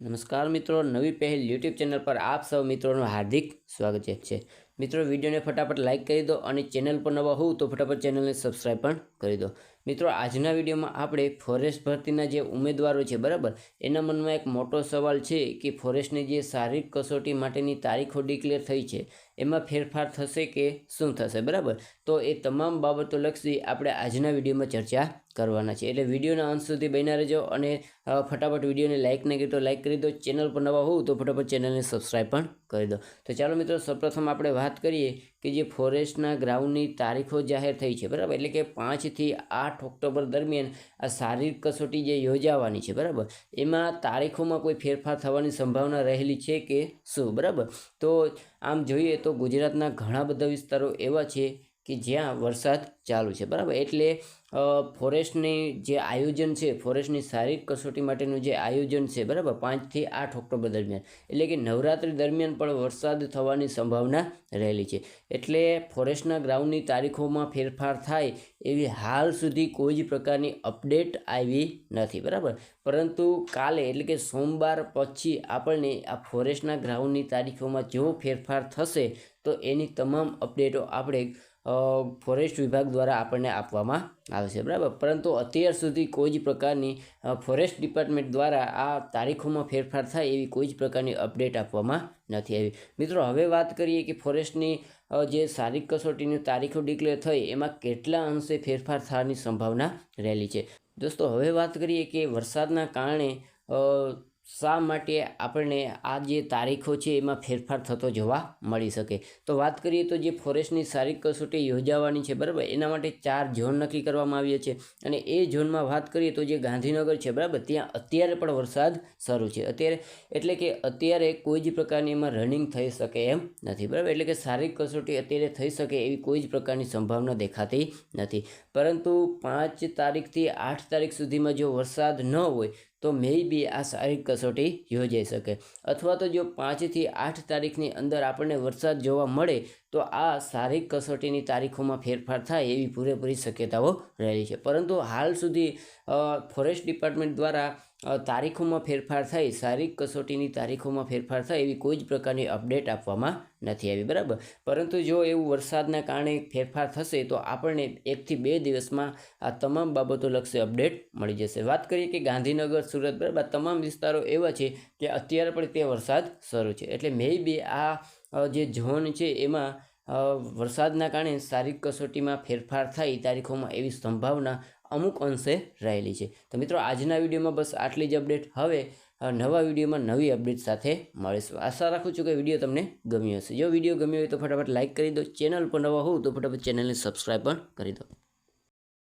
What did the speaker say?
નમસ્કાર મિત્રો, નવી પહેલ યુટ્યુબ ચેનલ પર આપ સૌ મિત્રોનું હાર્દિક સ્વાગત છે। મિત્રો, વિડીયોને ફટાફટ લાઇક કરી દો અને ચેનલ પર નવા હોવ તો ફટાફટ ચેનલને સબસ્ક્રાઈબ પણ કરી દો। મિત્રો, આજના વિડીયોમાં આપણે ફોરેસ્ટ ભરતીના જે ઉમેદવારો છે બરાબર, એના મનમાં એક મોટો સવાલ છે કે ફોરેસ્ટની જે શારીરિક કસોટી માટેની તારીખો ડિક્લેર થઈ છે એમાં ફેરફાર થશે કે શું થશે બરાબર। તો એ તમામ બાબતો લક્ષી આપણે આજના વિડીયોમાં ચર્ચા કરવાના છે, એટલે વિડીયોના અંત સુધી બન્યા રહેજો અને ફટાફટ વિડીયોને લાઇક નહીં કરી તો લાઇક કરી દો, ચેનલ પર નવા હોવ તો ફટાફટ ચેનલને સબસ્ક્રાઈબ પણ કરી દો। તો ચાલો મિત્રો, સૌપ્રથમ આપણે વાત કરીએ કે જે ફોરેસ્ટના ગ્રાઉન્ડની તારીખો જાહેર થઈ છે બરાબર, એટલે કે 5 થી 8 ઓક્ટોબર દરમિયાન આ શારીરિક કસોટી જે યોજાવાની છે બરાબર, એમાં તારીખોમાં કોઈ ફેરફાર થવાની સંભાવના રહેલી છે કે શું બરાબર। તો આમ જોઈએ તો ગુજરાતના ઘણા બધા વિસ્તારો એવા છે કે જ્યાં વરસાદ ચાલુ છે બરાબર, એટલે ફોરેસ્ટની જે આયોજન છે, ફોરેસ્ટની શારીરિક કસોટી માટેનું જે આયોજન છે બરાબર, 5 થી 8 ઓક્ટોબર દરમિયાન, એટલે કે નવરાત્રિ દરમિયાન પણ વરસાદ થવાની સંભાવના રહેલી છે। એટલે ફોરેસ્ટના ગ્રાઉન્ડની તારીખોમાં ફેરફાર થાય એવી હાલ સુધી કોઈ જ પ્રકારની અપડેટ આવી નથી બરાબર, પરંતુ કાલે એટલે કે સોમવાર પછી આપણને આ ફોરેસ્ટના ગ્રાઉન્ડની તારીખોમાં જો ફેરફાર થશે તો એની તમામ અપડેટો આપણે ફોરેસ્ટ વિભાગ દ્વારા આપણને આપવામાં આવશે બરાબર, પરંતુ અત્યાર સુધી કોઈ જ પ્રકારની ફોરેસ્ટ ડિપાર્ટમેન્ટ દ્વારા આ તારીખોમાં ફેરફાર થાય એવી કોઈ જ પ્રકારની અપડેટ આપવામાં નથી આવી। મિત્રો, હવે વાત કરીએ કે ફોરેસ્ટની જે શારીરિક કસોટીની તારીખો ડિક્લેર થઈ એમાં કેટલા અંશે ફેરફાર થવાની સંભાવના રહેલી છે। દોસ્તો, હવે વાત કરીએ કે વરસાદના કારણે શા માટે આપણને આ જે તારીખો છે એમાં ફેરફાર થતો જોવા મળી શકે। તો વાત કરીએ તો જે ફોરેસ્ટની શારીરિક કસોટી યોજાવાની છે બરાબર, એના માટે 4 ઝોન નક્કી કરવામાં આવ્યા છે અને એ ઝોનમાં વાત કરીએ તો જે ગાંધીનગર છે બરાબર, ત્યાં અત્યારે પણ વરસાદ શરૂ છે અત્યારે, એટલે કે અત્યારે કોઈ જ પ્રકારની એમાં રનિંગ થઈ શકે એમ નથી બરાબર, એટલે કે શારીરિક કસોટી અત્યારે થઈ શકે એવી કોઈ જ પ્રકારની સંભાવના દેખાતી નથી, પરંતુ 5 તારીખથી 8 તારીખ સુધીમાં જો વરસાદ ન હોય તો મે બી આ શારીરિક કસોટી યોજાઈ શકે, અથવા તો જો 5 થી 8 તારીખની અંદર આપણને વરસાદ જોવા મળે તો આ શારીરિક કસોટીની તારીખોમાં ફેરફાર થાય એવી પૂરેપૂરી શક્યતાઓ રહેલી છે, પરંતુ હાલ સુધી ફોરેસ્ટ ડિપાર્ટમેન્ટ દ્વારા તારીખોમાં ફેરફાર થાય, શારીરિક કસોટીની તારીખોમાં ફેરફાર થાય એવી કોઈ જ પ્રકારની અપડેટ આપવામાં નથી આવી બરાબર, પરંતુ જો એવું વરસાદના કારણે ફેરફાર થશે તો આપણને 1 થી 2 દિવસમાં આ તમામ બાબતો લક્ષી અપડેટ મળી જશે। વાત કરીએ કે ગાંધીનગર, સુરત બરાબર, તમામ વિસ્તારો એવા છે કે અત્યારે પણ તે વરસાદ શરૂ છે, એટલે મે બી આ જે ઝોન છે એમાં વરસાદના કારણે શારીરિક કસોટીમાં ફેરફાર થાય તારીખોમાં એવી સંભાવના અમુક અંશે રહેલી છે। તો મિત્રો, આજના વિડીયોમાં બસ આટલી જ અપડેટ। હવે નવા વિડીયોમાં નવી અપડેટ સાથે મળીશું। આશા રાખું છું કે વિડીયો તમને ગમ્યો હશે। જો વિડીયો ગમ્યો હોય તો ફટાફટ લાઇક કરી દો, ચેનલ પર નવા હોવ તો ફટાફટ ચેનલને સબસ્ક્રાઈબ પણ કરી દો।